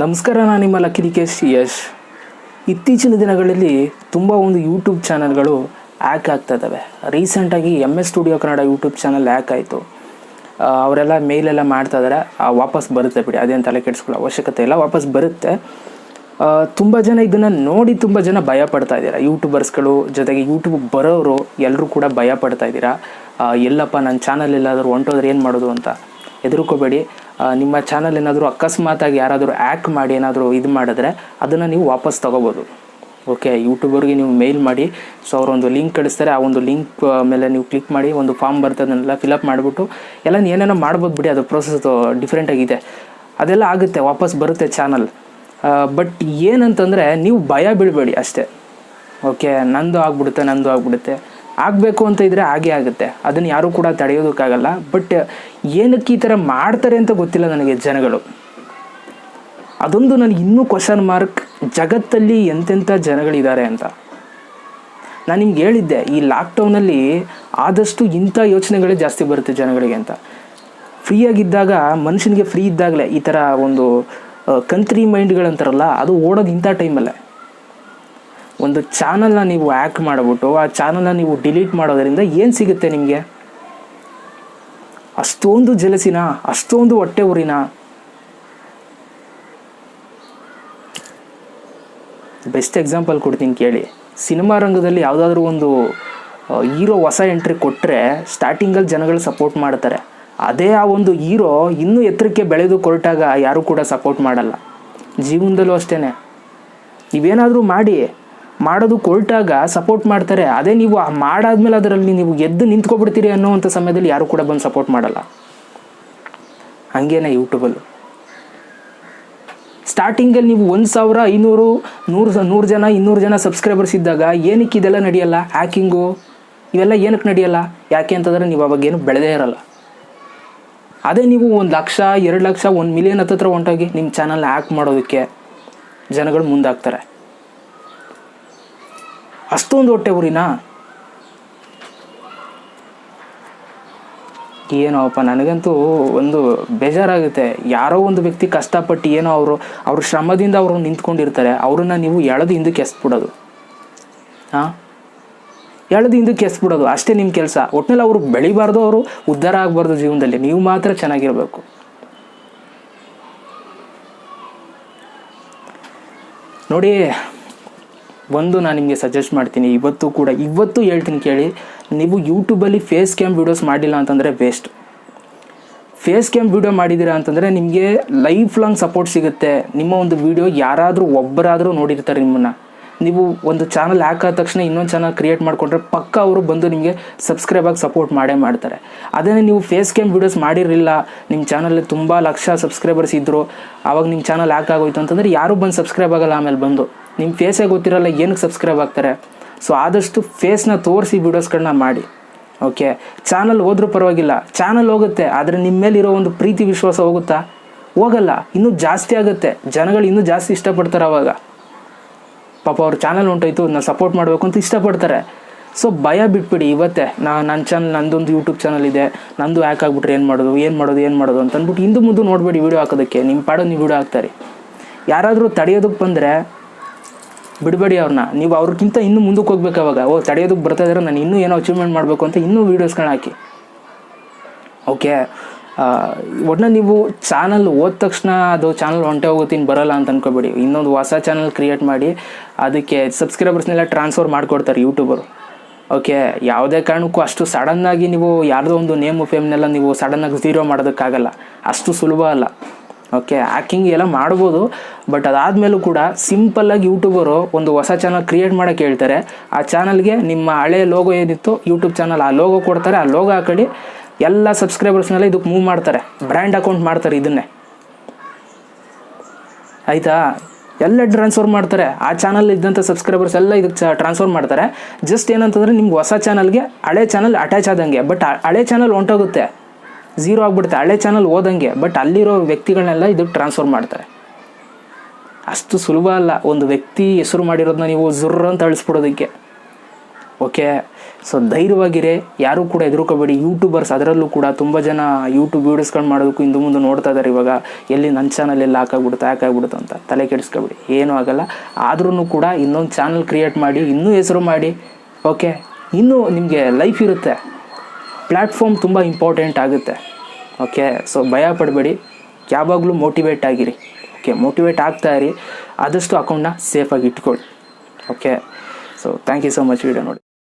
ನಮಸ್ಕಾರ, ನಾನು ನಿಮ್ಮ ಲಕ್ಕೇಶ್ ಯಶ್. ಇತ್ತೀಚಿನ ದಿನಗಳಲ್ಲಿ ತುಂಬ ಒಂದು ಯೂಟ್ಯೂಬ್ ಚಾನಲ್ಗಳು ಹ್ಯಾಕ್ ಆಗ್ತಾ ಇದ್ದಾವೆ. ರೀಸೆಂಟಾಗಿ MS studio Kannada YouTube channel hack ಆಯಿತು. ಅವರೆಲ್ಲ ಮೇಲೆಲ್ಲ ಮಾಡ್ತಾ ಇದ್ದಾರೆ. ವಾಪಸ್ ಬರುತ್ತೆ ಬಿಡಿ, ಅದೇನು ತಲೆ ಕೆಡಿಸ್ಕೊಳ್ಳೋ ಅವಶ್ಯಕತೆ ಇಲ್ಲ, ವಾಪಸ್ ಬರುತ್ತೆ. ತುಂಬ ಜನ ಇದನ್ನು ನೋಡಿ ತುಂಬ ಜನ ಭಯ ಪಡ್ತಾ ಇದ್ದೀರಾ. ಯೂಟ್ಯೂಬರ್ಸ್ಗಳು ಜೊತೆಗೆ ಯೂಟ್ಯೂಬ್ ಬರೋರು ಎಲ್ಲರೂ ಕೂಡ ಭಯ ಪಡ್ತಾ ಇದ್ದೀರಾ. ಎಲ್ಲಪ್ಪ ನನ್ನ ಚಾನಲ್ ಎಲ್ಲಾದರೂ ಹೊಂಟೋದ್ರೆ ಏನು ಮಾಡೋದು ಅಂತ ಹೆದರ್ಕೋಬೇಡಿ. ನಿಮ್ಮ ಚಾನಲ್ ಏನಾದರೂ ಅಕಸ್ಮಾತಾಗಿ ಯಾರಾದರೂ ಹ್ಯಾಕ್ ಮಾಡಿ ಏನಾದರೂ ಇದು ಮಾಡಿದ್ರೆ ಅದನ್ನು ನೀವು ವಾಪಸ್ ತೊಗೋಬೋದು. ಓಕೆ, ಯೂಟ್ಯೂಬರ್ಗೆ ನೀವು ಮೇಲ್ ಮಾಡಿ, ಸೊ ಅವರೊಂದು ಲಿಂಕ್ ಕಳಿಸ್ತಾರೆ. ಆ ಒಂದು ಲಿಂಕ್ ಮೇಲೆ ನೀವು ಕ್ಲಿಕ್ ಮಾಡಿ, ಒಂದು ಫಾರ್ಮ್ ಬರ್ತದೆ, ಅದನ್ನೆಲ್ಲ ಫಿಲಪ್ ಮಾಡಿಬಿಟ್ಟು ಎಲ್ಲ ಏನೇನೋ ಮಾಡ್ಬೋದು ಬಿಡಿ. ಅದು ಪ್ರೋಸೆಸ್ ಡಿಫ್ರೆಂಟಾಗಿದೆ, ಅದೆಲ್ಲ ಆಗುತ್ತೆ, ವಾಪಸ್ ಬರುತ್ತೆ ಚಾನಲ್. ಬಟ್ ಏನಂತಂದರೆ ನೀವು ಭಯ ಬೀಳಬೇಡಿ ಅಷ್ಟೇ. ಓಕೆ, ನಂದು ಆಗ್ಬಿಡುತ್ತೆ ಆಗಬೇಕು ಅಂತ ಇದ್ದರೆ ಹಾಗೇ ಆಗುತ್ತೆ, ಅದನ್ನು ಯಾರೂ ಕೂಡ ತಡೆಯೋದಕ್ಕಾಗಲ್ಲ. ಬಟ್ ಏನಕ್ಕೆ ಈ ಥರ ಮಾಡ್ತಾರೆ ಅಂತ ಗೊತ್ತಿಲ್ಲ ನನಗೆ ಜನಗಳು. ಅದೊಂದು ನನಗೆ ಇನ್ನೂ ಕ್ವಶನ್ ಮಾರ್ಕ್. ಜಗತ್ತಲ್ಲಿ ಎಂತೆಂಥ ಜನಗಳಿದ್ದಾರೆ ಅಂತ ನಾನು ನಿಮ್ಗೆ ಹೇಳಿದ್ದೆ. ಈ ಲಾಕ್ಡೌನಲ್ಲಿ ಆದಷ್ಟು ಇಂಥ ಯೋಚನೆಗಳೇ ಜಾಸ್ತಿ ಬರುತ್ತೆ ಜನಗಳಿಗೆ ಅಂತ. ಫ್ರೀಯಾಗಿದ್ದಾಗ, ಮನುಷ್ಯನಿಗೆ ಫ್ರೀ ಇದ್ದಾಗಲೇ ಈ ಥರ ಒಂದು ಕಂತ್ರಿ ಮೈಂಡ್ಗಳಂತಾರಲ್ಲ, ಅದು ಓಡೋದು ಇಂಥ ಟೈಮಲ್ಲೇ. ಒಂದು ಚಾನಲ್ನ ನೀವು ಹ್ಯಾಕ್ ಮಾಡಿಬಿಟ್ಟು ಆ ಚಾನಲ್ನ ನೀವು ಡಿಲೀಟ್ ಮಾಡೋದರಿಂದ ಏನು ಸಿಗುತ್ತೆ ನಿಮಗೆ? ಅಷ್ಟೊಂದು ಜಲಸಿನ, ಅಷ್ಟೊಂದು ಹೊಟ್ಟೆ ಉರಿನ? ಬೆಸ್ಟ್ ಎಕ್ಸಾಂಪಲ್ ಕೊಡ್ತೀನಿ ಕೇಳಿ. ಸಿನಿಮಾ ರಂಗದಲ್ಲಿ ಯಾವುದಾದ್ರೂ ಒಂದು ಹೀರೋ ಹೊಸ ಎಂಟ್ರಿ ಕೊಟ್ಟರೆ ಸ್ಟಾರ್ಟಿಂಗಲ್ಲಿ ಜನಗಳು ಸಪೋರ್ಟ್ ಮಾಡ್ತಾರೆ. ಅದೇ ಆ ಒಂದು ಹೀರೋ ಇನ್ನೂ ಎತ್ತರಕ್ಕೆ ಬೆಳೆದು ಕೊರಟಾಗ ಯಾರೂ ಕೂಡ ಸಪೋರ್ಟ್ ಮಾಡಲ್ಲ. ಜೀವನದಲ್ಲೂ ಅಷ್ಟೇ, ನೀವೇನಾದರೂ ಮಾಡೋದು ಕೊರಟಾಗ ಸಪೋರ್ಟ್ ಮಾಡ್ತಾರೆ. ಅದೇ ನೀವು ಮಾಡಾದ್ಮೇಲೆ ಅದರಲ್ಲಿ ನೀವು ಎದ್ದು ನಿಂತ್ಕೊಬಿಡ್ತೀರಿ ಅನ್ನೋವಂಥ ಸಮಯದಲ್ಲಿ ಯಾರೂ ಕೂಡ ಬಂದು ಸಪೋರ್ಟ್ ಮಾಡಲ್ಲ. ಹಂಗೇನೆ ಯೂಟ್ಯೂಬಲ್ಲೂ ಸ್ಟಾರ್ಟಿಂಗಲ್ಲಿ ನೀವು 1,000, 500, 100 ಜನ, 200 ಜನ ಸಬ್ಸ್ಕ್ರೈಬರ್ಸ್ ಇದ್ದಾಗ ಏನಕ್ಕೆ ಇದೆಲ್ಲ ನಡೆಯಲ್ಲ? ಹ್ಯಾಕಿಂಗು ಇವೆಲ್ಲ ಏನಕ್ಕೆ ನಡೆಯಲ್ಲ? ಯಾಕೆ ಅಂತಂದರೆ ನೀವು ಅವಾಗ ಏನು ಬೆಳೆದೇ ಇರಲ್ಲ. ಅದೇ ನೀವು 1 ಲಕ್ಷ, 2 ಲಕ್ಷ, 1 ಮಿಲಿಯನ್ ಹತ್ತಿರ ಹೊಂಟೋಗಿ ನಿಮ್ಮ ಚಾನಲ್ನ ಹ್ಯಾಕ್ ಮಾಡೋದಕ್ಕೆ ಜನಗಳು ಮುಂದಾಗ್ತಾರೆ. ಅಷ್ಟೊಂದು ಹೊಟ್ಟೆ ಉರಿನಾ? ಏನೋಪ್ಪ, ನನಗಂತೂ ಒಂದು ಬೇಜಾರಾಗುತ್ತೆ. ಯಾರೋ ಒಂದು ವ್ಯಕ್ತಿ ಕಷ್ಟಪಟ್ಟು ಏನೋ ಅವ್ರ ಶ್ರಮದಿಂದ ಅವರು ನಿಂತ್ಕೊಂಡಿರ್ತಾರೆ, ಅವ್ರನ್ನ ನೀವು ಎಳೆದು ಹಿಂದಕ್ಕೆ ಎಸ್ಬಿಡೋದು. ಎಳೆದು ಹಿಂದಕ್ಕೆ ಎಸ್ಬಿಡೋದು ಅಷ್ಟೇ ನಿಮ್ಮ ಕೆಲಸ. ಒಟ್ಟಿನಲ್ಲಿ ಅವರು ಬೆಳಿಬಾರ್ದು, ಅವರು ಉದ್ಧಾರ ಆಗಬಾರ್ದು ಜೀವನದಲ್ಲಿ. ನೀವು ಮಾತ್ರ ಚೆನ್ನಾಗಿರಬೇಕು. ನೋಡಿ, ಒಂದು ನಾನು ನಿಮಗೆ ಸಜೆಸ್ಟ್ ಮಾಡ್ತೀನಿ, ಇವತ್ತು ಹೇಳ್ತೀನಿ ಕೇಳಿ. ನೀವು ಯೂಟ್ಯೂಬಲ್ಲಿ ಫೇಸ್ ಕ್ಯಾಮ್ ವೀಡಿಯೋಸ್ ಮಾಡಿಲ್ಲ ಅಂತಂದರೆ ವೇಸ್ಟ್. ಫೇಸ್ ಕ್ಯಾಮ್ ವೀಡಿಯೋ ಮಾಡಿದ್ದೀರಾ ಅಂತಂದರೆ ನಿಮಗೆ ಲೈಫ್ ಲಾಂಗ್ ಸಪೋರ್ಟ್ ಸಿಗುತ್ತೆ. ನಿಮ್ಮ ಒಂದು ವೀಡಿಯೋ ಯಾರಾದರೂ ಒಬ್ಬರಾದರೂ ನೋಡಿರ್ತಾರೆ ನಿಮ್ಮನ್ನು. ನೀವು ಒಂದು ಚಾನಲ್ ಹ್ಯಾಕ್ ಆದ ತಕ್ಷಣ ಇನ್ನೊಂದು ಚಾನಲ್ ಕ್ರಿಯೇಟ್ ಮಾಡಿಕೊಂಡ್ರೆ ಪಕ್ಕ ಅವರು ಬಂದು ನಿಮಗೆ ಸಬ್ಸ್ಕ್ರೈಬ್ ಆಗಿ ಸಪೋರ್ಟ್ ಮಾಡ್ತಾರೆ. ಅದೇ ನೀವು ಫೇಸ್ ಕ್ಯಾಮ್ ವೀಡಿಯೋಸ್ ಮಾಡಿರಲಿಲ್ಲ, ನಿಮ್ಮ ಚಾನಲ್ ತುಂಬ ಲಕ್ಷ ಸಬ್ಸ್ಕ್ರೈಬರ್ಸ್ ಇದ್ದರು, ಆವಾಗ ನಿಮ್ಮ ಚಾನಲ್ ಹ್ಯಾಕ್ ಆಗೋಯ್ತು ಅಂತಂದರೆ ಯಾರೂ ಬಂದು ಸಬ್ಸ್ಕ್ರೈಬ್ ಆಗಲ್ಲ. ಆಮೇಲೆ ಬಂದು ನಿಮ್ಮ ಫೇಸೇ ಗೊತ್ತಿರಲ್ಲ, ಏನಕ್ಕೆ ಸಬ್ಸ್ಕ್ರೈಬ್ ಆಗ್ತಾರೆ? ಸೊ ಆದಷ್ಟು ಫೇಸ್ನ ತೋರಿಸಿ ವೀಡಿಯೋಸ್ಗಳನ್ನ ಮಾಡಿ. ಓಕೆ, ಚಾನಲ್ ಹೋದ್ರೂ ಪರವಾಗಿಲ್ಲ, ಚಾನಲ್ ಹೋಗುತ್ತೆ, ಆದರೆ ನಿಮ್ಮ ಮೇಲಿರೋ ಒಂದು ಪ್ರೀತಿ ವಿಶ್ವಾಸ ಹೋಗಲ್ಲ, ಇನ್ನೂ ಜಾಸ್ತಿ ಆಗುತ್ತೆ. ಜನಗಳು ಇನ್ನೂ ಜಾಸ್ತಿ ಇಷ್ಟಪಡ್ತಾರೆ. ಆವಾಗ ಪಾಪ ಅವ್ರ ಚಾನಲ್ ಹೊಂಟೋಯ್ತು, ನಾನು ಸಪೋರ್ಟ್ ಮಾಡಬೇಕು ಅಂತ ಇಷ್ಟಪಡ್ತಾರೆ. ಸೊ ಭಯ ಬಿಟ್ಬಿಡಿ. ಇವತ್ತೇ ನನ್ನ ಚಾನಲ್, ನಂದೊಂದು ಯೂಟ್ಯೂಬ್ ಚಾನಲ್ ಇದೆ, ನಂದು ಹ್ಯಾಕ್ ಆಗಿಬಿಟ್ರೆ ಏನು ಮಾಡೋದು ಅಂತ ಅಂದ್ಬಿಟ್ಟು ಹಿಂದೆ ಮುಂದೆ ನೋಡಬೇಡಿ ವೀಡಿಯೋ ಹಾಕೋದಕ್ಕೆ. ನಿಮ್ಮ ಪಾಡೋದು ನೀವು ವೀಡಿಯೋ ಹಾಕ್ತಾರೆ. ಯಾರಾದರೂ ತಡೆಯೋದಕ್ಕೆ ಬಂದರೆ ಬಿಡಬೇಡಿ ಅವ್ರನ್ನ. ನೀವು ಅವ್ರಿಗಿಂತ ಇನ್ನೂ ಮುಂದಕ್ಕೆ ಹೋಗ್ಬೇಕು. ಅವಾಗ ತಡೆಯೋದಕ್ಕೆ ಬರ್ತಾ ಇದ್ದಾರೆ, ನಾನು ಇನ್ನೂ ಏನೋ ಅಚೀವ್ಮೆಂಟ್ ಮಾಡಬೇಕು ಅಂತ ಇನ್ನೂ ವೀಡಿಯೋಸ್ಗಳನ್ನ ಹಾಕಿ. ಓಕೆ, ಒಟ್ಟಿನ ನೀವು ಚಾನಲ್ ಹೋದ ತಕ್ಷಣ ಅದು ಚಾನಲ್ ಹೊಂಟೆ ಹೋಗುತ್ತೆ, ಬರೋಲ್ಲ ಅಂತ ಅಂದ್ಕೋಬೇಡಿ. ಇನ್ನೊಂದು ಹೊಸ ಚಾನಲ್ ಕ್ರಿಯೇಟ್ ಮಾಡಿ ಅದಕ್ಕೆ ಸಬ್ಸ್ಕ್ರೈಬರ್ಸ್ನೆಲ್ಲ ಟ್ರಾನ್ಸ್ಫರ್ ಮಾಡಿಕೊಡ್ತಾರೆ ಯೂಟ್ಯೂಬರು. ಓಕೆ, ಯಾವುದೇ ಕಾರಣಕ್ಕೂ ಅಷ್ಟು ಸಡನ್ನಾಗಿ ನೀವು ಯಾರ್ದೋ ಒಂದು ನೇಮು ಫೇಮ್ನೆಲ್ಲ ನೀವು ಸಡನ್ನಾಗಿ ಝೀರೋ ಮಾಡೋದಕ್ಕಾಗಲ್ಲ, ಅಷ್ಟು ಸುಲಭ ಅಲ್ಲ. ಓಕೆ, ಹ್ಯಾಕಿಂಗ್ ಎಲ್ಲ ಮಾಡ್ಬೋದು, ಬಟ್ ಅದಾದಮೇಲೂ ಕೂಡ ಸಿಂಪಲ್ಲಾಗಿ ಯೂಟ್ಯೂಬರು ಒಂದು ಹೊಸ ಚಾನಲ್ ಕ್ರಿಯೇಟ್ ಮಾಡೋಕ್ಕೆ ಹೇಳ್ತಾರೆ. ಆ ಚಾನಲ್ಗೆ ನಿಮ್ಮ ಹಳೆಯ ಲೋಗೋ ಏನಿತ್ತು ಯೂಟ್ಯೂಬ್ ಚಾನಲ್, ಆ ಲೋಗೋ ಕೊಡ್ತಾರೆ. ಆ ಲೋಗೋ ಹಾಕಿ ಎಲ್ಲ ಸಬ್ಸ್ಕ್ರೈಬರ್ಸ್ನೆಲ್ಲ ಇದಕ್ಕೆ ಮೂವ್ ಮಾಡ್ತಾರೆ, ಬ್ರ್ಯಾಂಡ್ ಅಕೌಂಟ್ ಮಾಡ್ತಾರೆ. ಇದನ್ನೇ ಆಯಿತಾ, ಎಲ್ಲ ಟ್ರಾನ್ಸ್ಫರ್ ಮಾಡ್ತಾರೆ. ಆ ಚಾನಲ್ ಇದ್ದಂಥ ಸಬ್ಸ್ಕ್ರೈಬರ್ಸ್ ಎಲ್ಲ ಇದಕ್ಕೆ ಟ್ರಾನ್ಸ್ಫರ್ ಮಾಡ್ತಾರೆ. ಜಸ್ಟ್ ಏನಂತಂದರೆ ನಿಮ್ಗೆ ಹೊಸ ಚಾನಲ್ಗೆ ಹಳೆ ಚಾನಲ್ ಅಟ್ಯಾಚ್ ಆದಂಗೆ, ಬಟ್ ಹಳೆ ಚಾನಲ್ ಹೊಂಟೋಗುತ್ತೆ, ಝೀರೋ ಆಗಿಬಿಡುತ್ತೆ. ಹಳೆ ಚಾನಲ್ ಹೋದಂಗೆ, ಬಟ್ ಅಲ್ಲಿರೋ ವ್ಯಕ್ತಿಗಳನ್ನೆಲ್ಲ ಇದಕ್ಕೆ ಟ್ರಾನ್ಸ್ಫರ್ ಮಾಡ್ತಾರೆ. ಅಷ್ಟು ಸುಲಭ ಅಲ್ಲ ಒಂದು ವ್ಯಕ್ತಿ ಹೆಸರು ಮಾಡಿರೋದನ್ನ ನೀವು ಜುರ್ರ್ ಅಂತ ಅಳಿಸ್ಬಿಡೋದಕ್ಕೆ. ಓಕೆ. ಸೊ ಧೈರ್ಯವಾಗಿರಿ, ಯಾರೂ ಕೂಡ ಹೆದರ್ಕೋಬೇಡಿ. ಯೂಟ್ಯೂಬರ್ಸ್ ಅದರಲ್ಲೂ ಕೂಡ ತುಂಬ ಜನ ಯೂಟ್ಯೂಬ್ ವೀಡಿಯೋಸ್ಗಳು ಮಾಡೋದಕ್ಕೂ ಹಿಂದೆ ಮುಂದೆ ನೋಡ್ತಾ ಇದ್ದಾರೆ ಇವಾಗ, ಎಲ್ಲಿ ನನ್ನ ಚಾನಲ್ ಎಲ್ಲ ಹಾಕಾಗ್ಬಿಡುತ್ತೆ ಅಂತ ತಲೆ ಕೆಡಿಸ್ಕೊಬೇಡಿ, ಏನೂ ಆಗಲ್ಲ. ಆದ್ರೂ ಕೂಡ ಇನ್ನೊಂದು ಚಾನಲ್ ಕ್ರಿಯೇಟ್ ಮಾಡಿ, ಇನ್ನೂ ಹೆಸರು ಮಾಡಿ. ಓಕೆ, ಇನ್ನೂ ನಿಮಗೆ ಲೈಫ್ ಇರುತ್ತೆ, ಪ್ಲ್ಯಾಟ್ಫಾರ್ಮ್ ತುಂಬ ಇಂಪಾರ್ಟೆಂಟ್ ಆಗುತ್ತೆ. ಓಕೆ, ಸೊ ಭಯ ಪಡಬೇಡಿ, ಯಾವಾಗಲೂ ಮೋಟಿವೇಟ್ ಆಗಿರಿ. ಓಕೆ, ಮೋಟಿವೇಟ್ ಆಗ್ತಾ ಇರಿ, ಆದಷ್ಟು ಅಕೌಂಟ್ನ ಸೇಫಾಗಿ ಇಟ್ಕೊಳ್ಳಿ. Okay, so thank you so much video ನೋಡಿ.